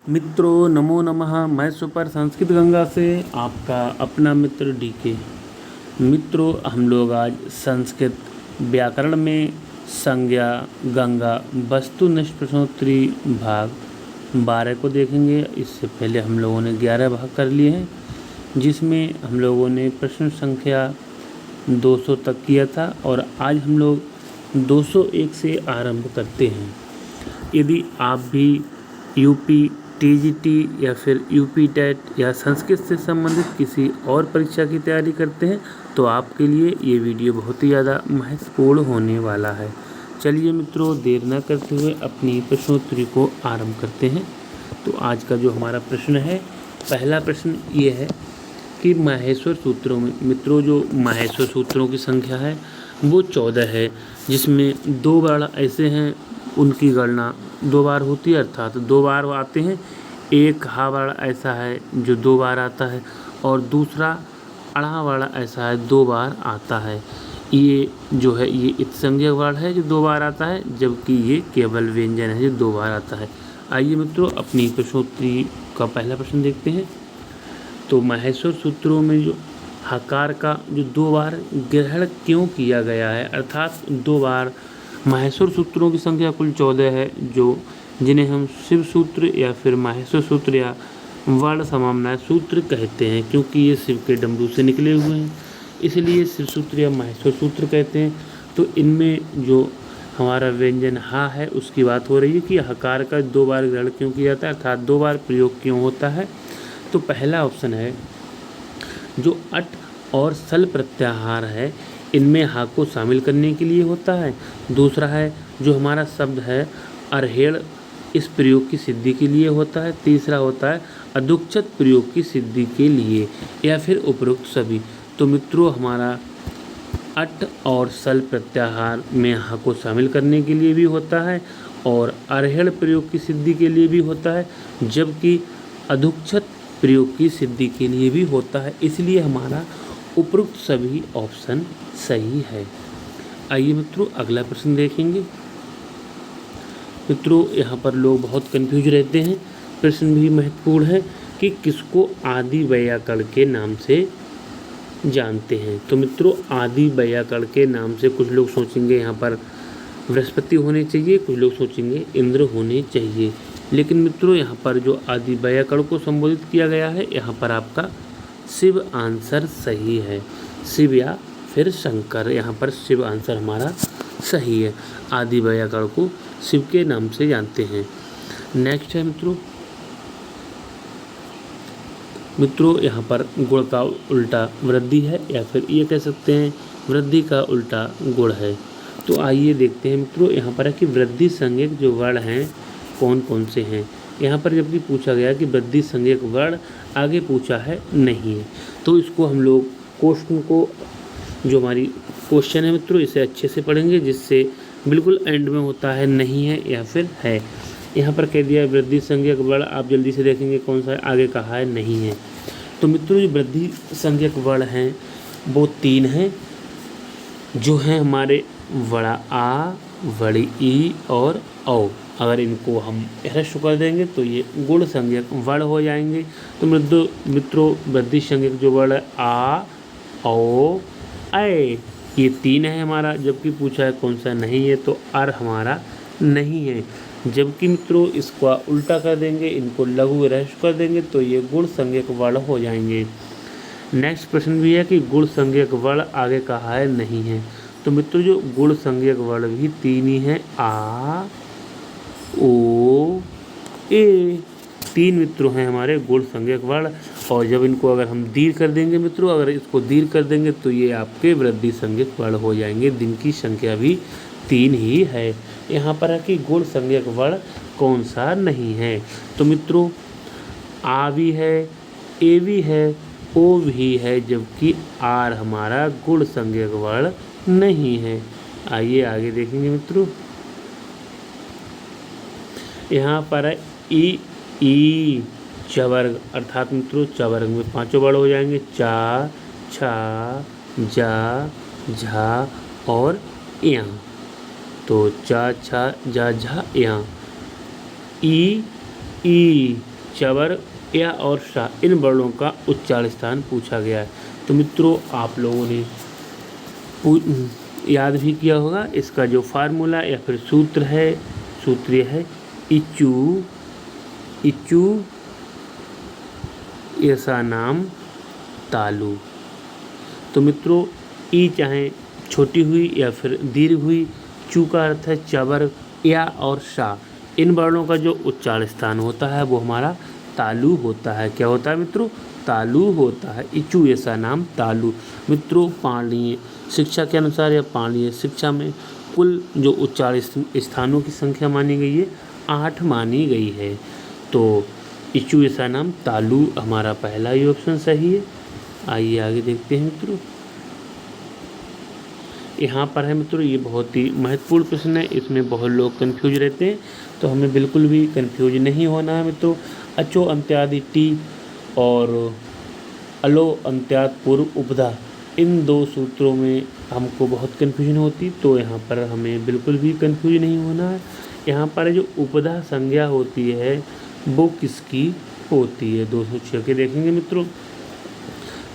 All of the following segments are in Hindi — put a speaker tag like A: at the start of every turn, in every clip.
A: मित्रों नमो नमः। मैं सुपर संस्कृत गंगा से आपका अपना मित्र डीके। मित्रों हम लोग आज संस्कृत व्याकरण में संज्ञा गंगा वस्तुनिष्ठ प्रश्नोत्तरी भाग 12 को देखेंगे। इससे पहले हम लोगों ने 11 भाग कर लिए हैं, जिसमें हम लोगों ने प्रश्न संख्या 200 तक किया था और आज हम लोग 201 से आरंभ करते हैं। यदि आप भी यूपी टीजीटी या फिर यूपी टेट या संस्कृत से संबंधित किसी और परीक्षा की तैयारी करते हैं तो आपके लिए ये वीडियो बहुत ही ज़्यादा महत्वपूर्ण होने वाला है। चलिए मित्रों, देर न करते हुए अपनी प्रश्नोत्तरी को आरंभ करते हैं। तो आज का जो हमारा प्रश्न है, पहला प्रश्न ये है कि माहेश्वर सूत्रों में मित्रों जो माहेश्वर सूत्रों की संख्या है वो 14 है, जिसमें 2 बार ऐसे हैं उनकी गणना 2 बार होती है, अर्थात 2 बार आते हैं। एक हा वाला ऐसा है जो 2 बार आता है और दूसरा अड़ा वाला ऐसा है 2 बार आता है। ये जो है ये इत्संज्ञक वर्ण है जो 2 बार आता है, जबकि ये केवल व्यंजन है जो 2 बार आता है। आइए मित्रों अपनी प्रश्नोत्तरी का पहला प्रश्न देखते हैं। तो माहेश्वर सूत्रों में जो हकार का जो 2 बार ग्रहण क्यों किया गया है, अर्थात 2 बार माहेश्वर सूत्रों की संख्या कुल 14 है, जो जिन्हें हम शिव सूत्र या फिर माहेश्वर सूत्र या वर्ण समामना सूत्र कहते हैं, क्योंकि ये शिव के डमरू से निकले हुए हैं, इसलिए शिव सूत्र या माहेश्वर सूत्र कहते हैं। तो इनमें जो हमारा व्यंजन हा है उसकी बात हो रही है कि हकार का 2 बार ग्रहण क्यों किया जाता है, अर्थात 2 बार प्रयोग क्यों होता है। तो पहला ऑप्शन है जो अट और सल प्रत्याहार है, इनमें हा को शामिल करने के लिए होता है। दूसरा है जो हमारा शब्द है अरहेड़, इस प्रयोग की सिद्धि के लिए होता है। तीसरा होता है अदुक्षत प्रयोग की सिद्धि के लिए, या फिर उपरोक्त सभी। तो मित्रों हमारा अट और सल प्रत्याहार में हा को शामिल करने के लिए भी होता है और अरहेड़ प्रयोग की सिद्धि के लिए भी होता है, जबकि अदुक्षत प्रयोग की सिद्धि के लिए भी होता है, इसलिए हमारा उपरोक्त सभी ऑप्शन सही है। आइए मित्रों अगला प्रश्न देखेंगे। मित्रों यहाँ पर लोग बहुत कंफ्यूज रहते हैं, प्रश्न भी महत्वपूर्ण है कि किसको आदि वैयाकरण के नाम से जानते हैं। तो मित्रों आदि वैयाकरण के नाम से कुछ लोग सोचेंगे यहाँ पर बृहस्पति होने चाहिए, कुछ लोग सोचेंगे इंद्र होने चाहिए, लेकिन मित्रों यहाँ पर जो आदि वैयाकरण को संबोधित किया गया है, यहाँ पर आपका शिव आंसर सही है। शिव या फिर शंकर, यहाँ पर शिव आंसर हमारा सही है। आदि वैयाकरण को शिव के नाम से जानते हैं। नेक्स्ट है मित्रों यहाँ पर गुण का उल्टा वृद्धि है, या फिर ये कह सकते हैं वृद्धि का उल्टा गुण है। तो आइए देखते हैं मित्रों यहाँ पर है कि वृद्धि संज्ञक जो वर्ण हैं कौन कौन से हैं। यहाँ पर जबकि पूछा गया कि वृद्धि संज्ञक वर्ण, आगे पूछा है नहीं है, तो इसको हम लोग क्वेश्चन को जो हमारी क्वेश्चन है मित्रों इसे अच्छे से पढ़ेंगे, जिससे बिल्कुल एंड में होता है नहीं है या फिर है। यहाँ पर कह दिया है वृद्धि संज्ञक वर्ण, आप जल्दी से देखेंगे कौन सा है, आगे कहा है नहीं है। तो मित्रों जो वृद्धि संज्ञक वर्ण हैं वो 3 हैं, जो हैं हमारे वड़ा आ, वड़ी ई और औ। अगर इनको हम ह्रस्व कर देंगे तो ये गुण संज्ञक वर्ण हो जाएंगे। तो मित्रों वृद्धि संज्ञक जो वर्ण है आ, औ, ऐ, ये 3 है हमारा, जबकि पूछा है कौन सा नहीं है, तो अर हमारा नहीं है। जबकि मित्रों इसका उल्टा कर देंगे, इनको लघु ह्रस्व कर देंगे तो ये गुण संज्ञक वर्ण हो जाएंगे। नेक्स्ट प्रश्न भी है कि गुण संज्ञक वर्ण आगे कहा है नहीं है। तो मित्रों जो गुण संज्ञक वर्ण भी 3 ही हैं, आ, ओ, ए, 3 मित्रों हैं हमारे गुण संज्ञक वर्ण। और जब इनको अगर हम दीर्घ कर देंगे मित्रों, अगर इसको दीर्घ कर देंगे तो ये आपके वृद्धि संज्ञक वर्ण हो जाएंगे। दिन की संख्या भी 3 ही है। यहाँ पर है कि गुण संज्ञक वर्ण कौन सा नहीं है। तो मित्रों आ भी है, ए भी है, ओ भी है, जबकि आर हमारा गुण संज्ञक वर्ण नहीं है। आइए आगे देखेंगे मित्रों। यहाँ पर है ई चवर्ग, अर्थात मित्रों चवर्ग में 5 वर्ण हो जाएंगे, चा, छा, जा, झा और यहाँ। तो चा, छा, जा, झा, यहाँ। ई चवर, या और सा इन वर्णों का उच्चारण स्थान पूछा गया है। तो मित्रों आप लोगों ने याद भी किया होगा, इसका जो फार्मूला या फिर सूत्र है, सूत्र यह है इचू इचू ऐसा नाम तालु। तो मित्रों ई चाहे छोटी हुई या फिर दीर्घ हुई, चू का अर्थ है चवर, या और सा इन वर्णों का जो उच्चारण स्थान होता है वो हमारा तालु होता है। क्या होता है मित्रों? तालु होता है। इचू ऐसा नाम तालु। मित्रों पाणिनीय शिक्षा के अनुसार या पाणिनीय शिक्षा में कुल जो उच्चारण स्थानों की संख्या मानी गई है 8 मानी गई है। तो इचू ऐसा नाम तालु हमारा पहला ही ऑप्शन सही है। आइए आगे देखते हैं मित्रों। यहाँ पर है मित्रों, ये बहुत ही महत्वपूर्ण प्रश्न है, इसमें बहुत लोग कंफ्यूज रहते हैं, तो हमें बिल्कुल भी कंफ्यूज नहीं होना है मित्रों। अचो अंत्यादि टी और अलो अंत्यात पूर्व उपधा, इन दो सूत्रों में हमको बहुत कन्फ्यूजन होती, तो यहाँ पर हमें बिल्कुल भी कंफ्यूज नहीं होना है। यहाँ पर जो उपधा संज्ञा होती है वो किसकी होती है? 206 के देखेंगे मित्रों।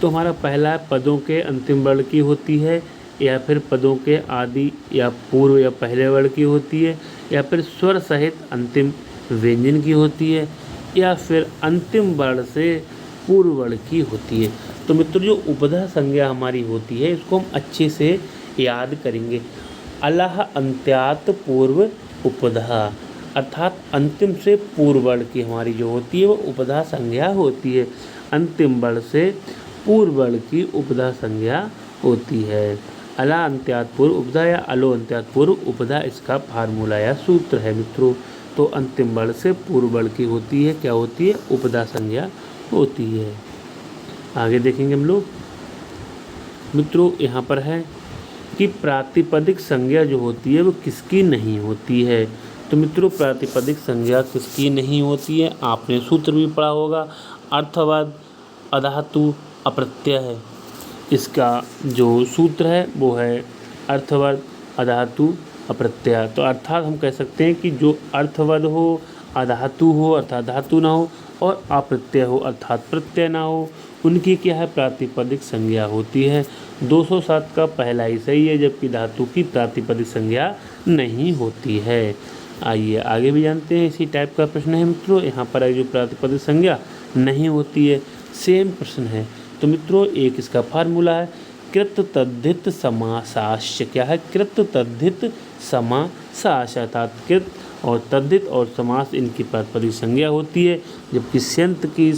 A: तो हमारा पहला पदों के अंतिम वर्ण की होती है, या फिर पदों के आदि या पूर्व या पहले वर्ण की होती है, या फिर स्वर सहित अंतिम व्यंजन की होती है, या फिर अंतिम वर्ण से पूर्व वर्ण की होती है। तो मित्रों जो उपधा संज्ञा हमारी होती है इसको हम अच्छे से याद करेंगे। अलाह अंत्यात पूर्व उपधा, अर्थात अंतिम से पूर्व वर्ण की हमारी जो होती है वो उपधा संज्ञा होती है। अंतिम वर्ण से पूर्व वर्ण की उपधा संज्ञा होती है। अला अंत्यात पूर्व उपधा या अलो अंत्यात पूर्व उपधा इसका फार्मूला या सूत्र है मित्रों। तो अंतिम वर्ण से पूर्व वर्ण की होती है, क्या होती है? उपधा संज्ञा होती है। आगे देखेंगे हम लोग मित्रों। यहाँ पर है कि प्रातिपदिक संज्ञा जो होती है वो किसकी नहीं होती है। तो मित्रों प्रातिपदिक संज्ञा किसकी नहीं होती है? आपने सूत्र भी पढ़ा होगा, अर्थवाद अधातु अप्रत्यय है। इसका जो सूत्र है वो है अर्थवद अधातु अप्रत्यय। तो अर्थात हम कह सकते हैं कि जो अर्थवद हो, अधातु हो अर्थात धातु ना हो, और अप्रत्यय हो अर्थात प्रत्यय ना हो, उनकी क्या है? प्रातिपदिक संज्ञा होती है। 207 का पहला ही सही है, जबकि धातु की प्रातिपदिक संज्ञा नहीं होती है। आइए आगे भी जानते हैं, इसी टाइप का प्रश्न है मित्रों। यहाँ पर है जो प्रातिपदिक संज्ञा नहीं होती है, सेम प्रश्न है। तो मित्रों एक इसका फार्मूला है कृत तद्धित समासाश्य। क्या है? कृत तद्धित समासाश, अर्थात कृत और तद्धित और समास इनकी प्रातिपदिक संज्ञा होती है, जबकि स्यंत की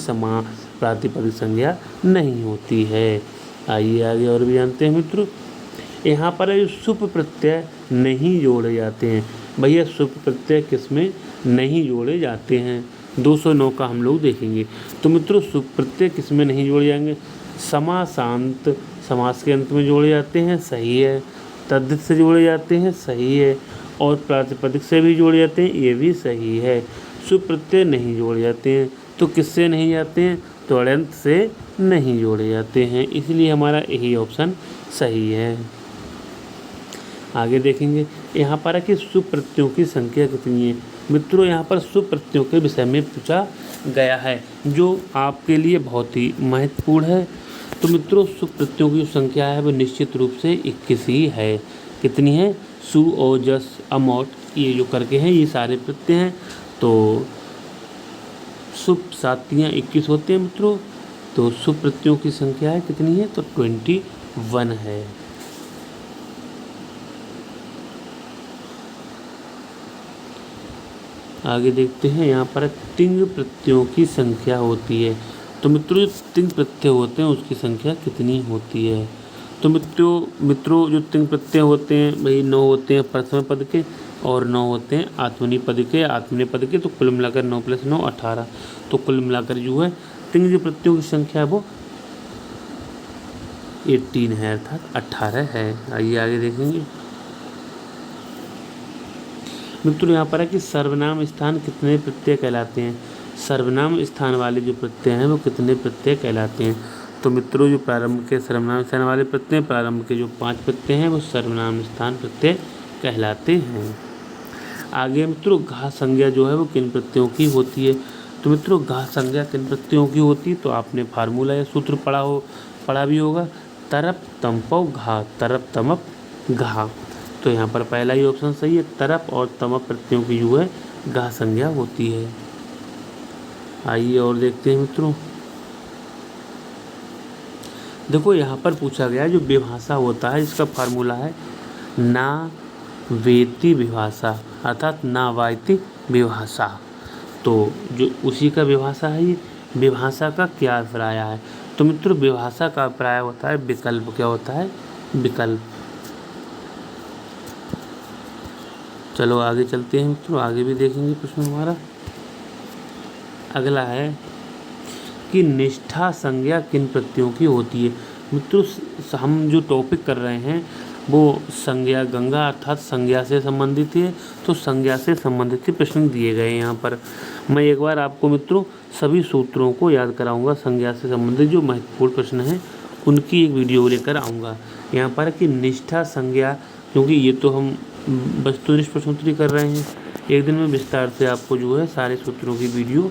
A: प्रातिपदिक संज्ञा नहीं होती है। आइए आगे और भी जानते हैं मित्रों। यहाँ पर सुप प्रत्यय नहीं जोड़े जाते हैं। भैया सुप प्रत्यय किसमें नहीं जोड़े जाते हैं? 209 का हम लोग देखेंगे। तो मित्रों सुप प्रत्यय किसमें नहीं जोड़े जाएंगे? समासांत समास के अंत में जोड़े जाते हैं, सही है। तद्धित से जोड़े जाते हैं, सही है। और प्रातिपदिक से भी जोड़े जाते हैं, ये भी सही है। सुप प्रत्यय नहीं जोड़े जाते हैं, तो किससे नहीं जाते हैं? तो अड़ंत से नहीं जोड़े जाते हैं, इसलिए हमारा यही ऑप्शन सही है। आगे देखेंगे यहाँ पर है कि सुप्रत्ययों की संख्या कितनी है। मित्रों यहाँ पर सुप्रत्ययों के विषय में पूछा गया है, जो आपके लिए बहुत ही महत्वपूर्ण है। तो मित्रों सुप्रत्ययों की जो संख्या है वो निश्चित रूप से 21 ही है। कितनी है? सु ओ जस अमौट ये जो करके हैं ये सारे प्रत्यय हैं। तो सुप सातियाँ 21 होते हैं मित्रों। तो सुप्रत्ययों की संख्या है कितनी है? तो 21 है। आगे देखते हैं यहाँ पर तिंग प्रत्ययों की संख्या होती है। तो मित्रों तिंग प्रत्यय होते हैं उसकी संख्या कितनी होती है? तो मित्रों जो तिंग प्रत्यय होते हैं भाई 9 होते हैं प्रथम पद के, और 9 होते हैं आत्मनेपदी पद के। तो कुल मिलाकर 9 + 9 18। तो कुल मिलाकर जो है तिंग जो प्रत्ययों की संख्या वो 18 है, अर्थात 18 है। आइए आगे देखेंगे मित्रों। यहाँ पर है कि सर्वनाम स्थान कितने प्रत्यय कहलाते हैं? सर्वनाम स्थान वाले जो प्रत्यय हैं वो कितने प्रत्यय कहलाते हैं? तो मित्रों जो प्रारंभ के सर्वनाम स्थान वाले प्रत्यय, प्रारंभ के जो 5 प्रत्यय हैं वो सर्वनाम स्थान प्रत्यय कहलाते हैं। आगे मित्रों घा संज्ञा जो है वो किन प्रत्ययों की होती है? तो मित्रों घा संज्ञा किन प्रत्ययों की होती, तो आपने फार्मूला या सूत्र पढ़ा भी होगा, तरप तमपौ घा, तरप तमप घा। तो यहाँ पर पहला ही ऑप्शन सही है, तरप और तमप प्रत्ययों की जो है घा संज्ञा होती है। आइए और देखते हैं मित्रों। देखो यहाँ पर पूछा गया है जो विभाषा होता है इसका फार्मूला है ना वेति विभाषा, अर्थात ना वायति विभाषा। तो जो उसी का विभाषा है, ये विभाषा का क्या अभिप्राय है, तो मित्रों विभाषा का अभिप्राय होता है विकल्प। क्या होता है, विकल्प। चलो आगे चलते हैं मित्रों, आगे भी देखेंगे प्रश्न हमारा। अगला है कि निष्ठा संज्ञा किन प्रत्ययों की होती है। मित्रों हम जो टॉपिक कर रहे हैं वो संज्ञा गंगा अर्थात संज्ञा से संबंधित है, तो संज्ञा से संबंधित प्रश्न दिए गए हैं यहाँ पर। मैं एक बार आपको मित्रों सभी सूत्रों को याद कराऊंगा, संज्ञा से संबंधित जो महत्वपूर्ण प्रश्न हैं उनकी एक वीडियो लेकर आऊँगा यहाँ पर कि निष्ठा संज्ञा, क्योंकि ये तो हम वस्तुनिष्ठ प्रश्नोत्तरी कर रहे हैं, एक दिन में विस्तार से आपको जो है सारे सूत्रों की वीडियो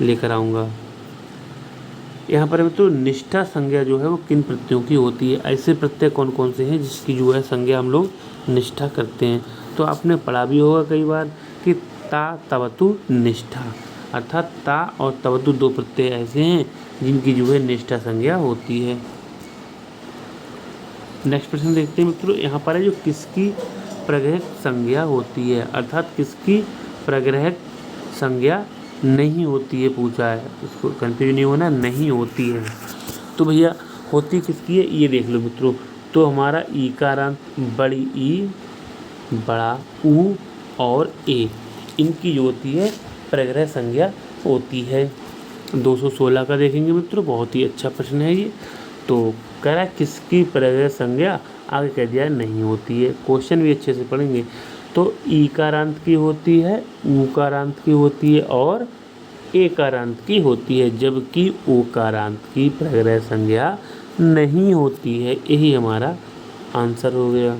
A: लेकर आऊँगा। यहाँ पर मित्रों निष्ठा संज्ञा जो है वो किन प्रत्ययों की होती है, ऐसे प्रत्यय कौन कौन से हैं जिसकी जो है संज्ञा हम लोग निष्ठा करते हैं। तो आपने पढ़ा भी होगा कई बार कि ता तवतु निष्ठा, अर्थात ता और तवतु दो प्रत्यय ऐसे हैं जिनकी जो है निष्ठा संज्ञा होती है। नेक्स्ट प्रश्न देखते हैं मित्रों। यहाँ पर है जो किसकी प्रग्रहक संज्ञा होती है, अर्थात किसकी प्रग्रहक संज्ञा नहीं होती है पूछा है, इसको कंफ्यूज नहीं होना, नहीं होती है। तो भैया होती किसकी है ये देख लो मित्रों। तो हमारा ईकारांत बड़ी ई, बड़ा ऊ और ए, इनकी जो होती है प्रग्रह संज्ञा होती है। 216 का देखेंगे मित्रों, बहुत ही अच्छा प्रश्न है ये। तो कह रहा है किसकी प्रग्रह संज्ञा, आगे कह दिया नहीं होती है। क्वेश्चन भी अच्छे से पढ़ेंगे। तो ईकारांत की होती है, ऊकारांत की होती है और एकारांत की होती है, जबकि ओकारांत की प्रग्रह संज्ञा नहीं होती है। यही हमारा आंसर हो गया।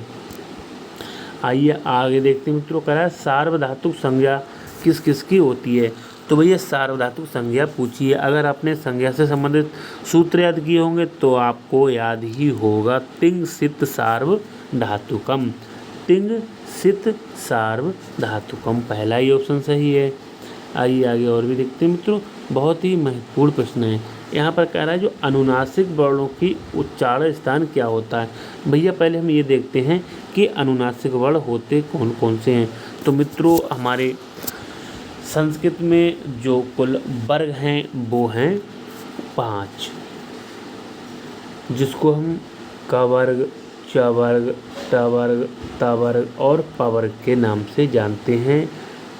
A: आइए आगे देखते हैं मित्रों। कह रहा है सार्वधातुक संज्ञा किस किस की होती है। तो भैया सार्वधातुक संज्ञा पूछिए, अगर आपने संज्ञा से संबंधित सूत्र याद किए होंगे तो आपको याद ही होगा तिंग सित सार्वधातुकम, तिंग सित सार्वधातुकम, पहला ही ऑप्शन सही है। आइए आगे और भी देखते हैं मित्रों, बहुत ही महत्वपूर्ण प्रश्न है। यहाँ पर कह रहा है जो अनुनासिक वर्णों की उच्चारण स्थान क्या होता है। भैया पहले हम ये देखते हैं कि अनुनासिक वर्ण होते कौन कौन से हैं। तो मित्रों हमारे संस्कृत में जो कुल वर्ग हैं वो हैं 5, जिसको हम क वर्ग, च वर्ग, ट वर्ग, त वर्ग और प वर्ग के नाम से जानते हैं।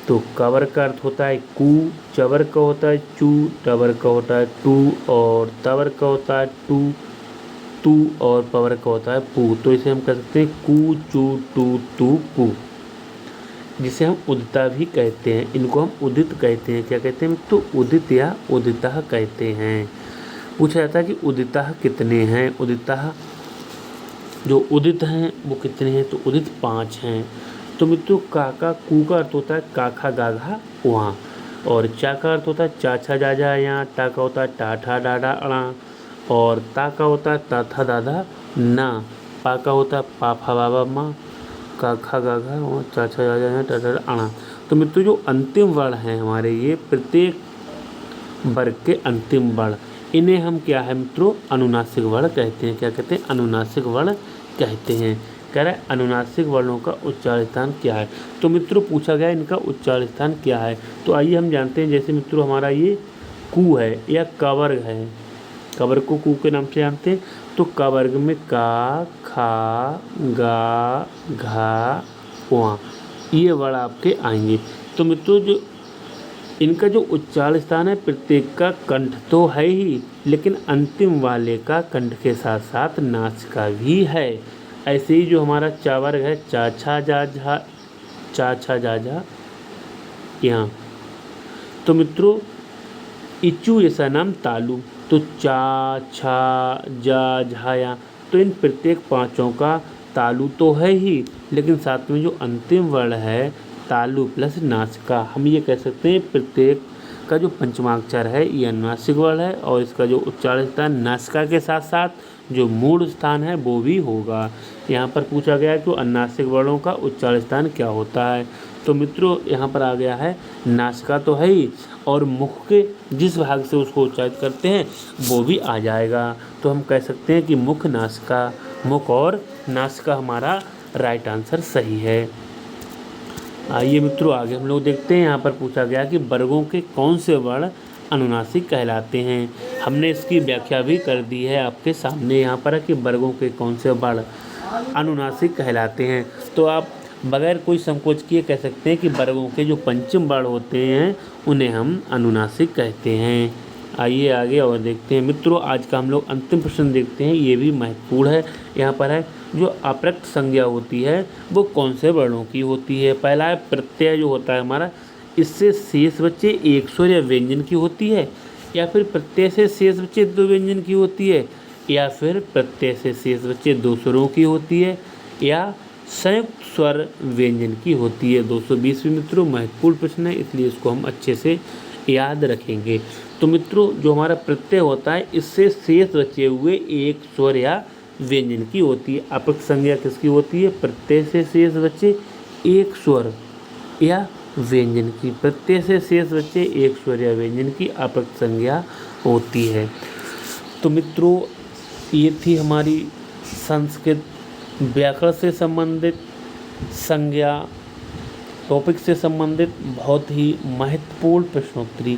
A: तो क वर्ग का अर्थ होता है कु, च वर्ग का होता है चू, ट वर्ग का होता है टू और त वर्ग का होता है टू, तू और प वर्ग का होता है पू। तो इसे हम कह सकते हैं कु, चू, टू, तू, पू, जिसे हम उदिता भी कहते हैं। इनको हम उदित कहते हैं। क्या कहते हैं तो उदित या उदिता कहते हैं। पूछा जाता है कि उदिता कितने हैं, उदिता जो उदित हैं वो कितने हैं, तो उदित 5 हैं। तो मित्रों काका कू का अर्थ होता है काखा गाघा वहाँ, और चा का अर्थ होता है चाछा जाजा यहाँ, टा का होता है टाठा डाडा अड़ा, और ता का होता है ताथा दादा ना, पा का होता है पाफा बाबा माँ, काखा गाघा और चाचा जाजा यहाँ टाटा अड़ा। तो मित्रों जो अंतिम वर्ण हैं हमारे, ये प्रत्येक वर्ग के अंतिम वर्ण, इन्हें हम क्या है मित्रों अनुनासिक वर्ण कहते हैं। क्या कहते हैं, अनुनासिक वर्ण कहते हैं। कह रहा है अनुनासिक वर्णों का उच्चारण स्थान क्या है। तो मित्रों पूछा गया इनका उच्चारण स्थान क्या है। तो आइए हम जानते हैं। जैसे मित्रों हमारा ये कू है या क वर्ग है, क वर्ग को कू के नाम से जानते हैं। तो क वर्ग में का, खा, गा, घा, वहाँ, ये वर्ण आपके आएंगे। तो मित्रों जो इनका जो उच्चारण स्थान है प्रत्येक का कंठ तो है ही, लेकिन अंतिम वाले का कंठ के साथ साथ नासिका भी है। ऐसे ही जो हमारा चा वर्ग है चाछा जा झा, चाछा जा झा यहाँ। तो मित्रों इचू ऐसा नाम तालु, तो चा छा जा झा यहाँ। तो इन प्रत्येक 5 का तालु तो है ही, लेकिन साथ में जो अंतिम वर्ण है तालु प्लस नासिका, हम ये कह सकते हैं प्रत्येक का जो पंचमाक्षर है ये अनुनासिक वर्ण है और इसका जो उच्चारण स्थान नासिका के साथ साथ जो मूल स्थान है वो भी होगा। यहाँ पर पूछा गया है कि अनुनासिक वर्णों का उच्चारण स्थान क्या होता है। तो मित्रों यहाँ पर आ गया है नासिका तो है ही और मुख के जिस भाग से उसको उच्चारित करते हैं वो भी आ जाएगा। तो हम कह सकते हैं कि मुख नासिका, मुख और नासिका हमारा राइट आंसर सही है। आइए मित्रों आगे हम लोग देखते हैं। यहाँ पर पूछा गया कि वर्गों के कौन से वर्ण अनुनासिक कहलाते हैं। हमने इसकी व्याख्या भी कर दी है आपके सामने यहाँ पर कि वर्गों के कौन से वर्ण अनुनासिक कहलाते हैं। तो आप बगैर कोई संकोच किए कह सकते हैं कि वर्गों के जो पंचम वर्ण होते हैं उन्हें हम अनुनासिक कहते हैं। आइए आगे और देखते हैं मित्रों। आज का हम लोग अंतिम प्रश्न देखते हैं, ये भी महत्वपूर्ण है। यहाँ पर है जो अपरक्त संज्ञा होती है वो कौन से वर्णों की होती है। पहला है प्रत्यय जो होता है हमारा, इससे शेष बच्चे एक स्वर या व्यंजन की होती है, या फिर प्रत्यय से शेष बच्चे दो व्यंजन की होती है, या फिर प्रत्यय से शेष बच्चे दो स्वरों की होती है, या संयुक्त स्वर व्यंजन की होती है। 220 मित्रों महत्वपूर्ण प्रश्न है, इसलिए इसको हम अच्छे से याद रखेंगे। तो मित्रों जो हमारा प्रत्यय होता है इससे शेष बचे हुए एक स्वर या व्यंजन की होती है। अपरक्त संज्ञा किसकी होती है? प्रत्यय से शेष बचे एक स्वर या व्यंजन की। प्रत्यय से शेष बचे एक स्वर या व्यंजन की अपरक्त संज्ञा होती है। तो मित्रों ये थी हमारी संस्कृत व्याकरण से संबंधित संज्ञा टॉपिक से संबंधित बहुत ही महत्वपूर्ण प्रश्नोत्तरी।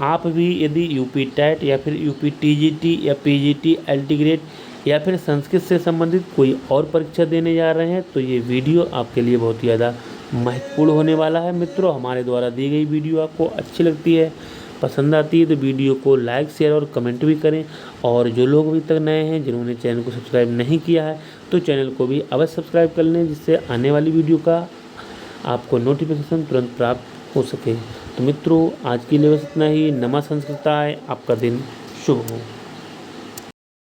A: आप भी यदि यूपी टेट या फिर यूपी टीजीटी या पीजीटी एल्टीग्रेड या फिर संस्कृत से संबंधित कोई और परीक्षा देने जा रहे हैं तो ये वीडियो आपके लिए बहुत ही ज़्यादा महत्वपूर्ण होने वाला है। मित्रों हमारे द्वारा दी गई वीडियो आपको अच्छी लगती है, पसंद आती है तो वीडियो को लाइक शेयर और कमेंट भी करें। और जो लोग अभी तक नए हैं जिन्होंने चैनल को सब्सक्राइब नहीं किया है तो चैनल को भी अवश्य सब्सक्राइब कर लें, जिससे आने वाली वीडियो का आपको नोटिफिकेशन तुरंत प्राप्त हो सके। तो मित्रों आज के लिए बस इतना ही। नमः संस्कृताय। आपका दिन शुभ हो।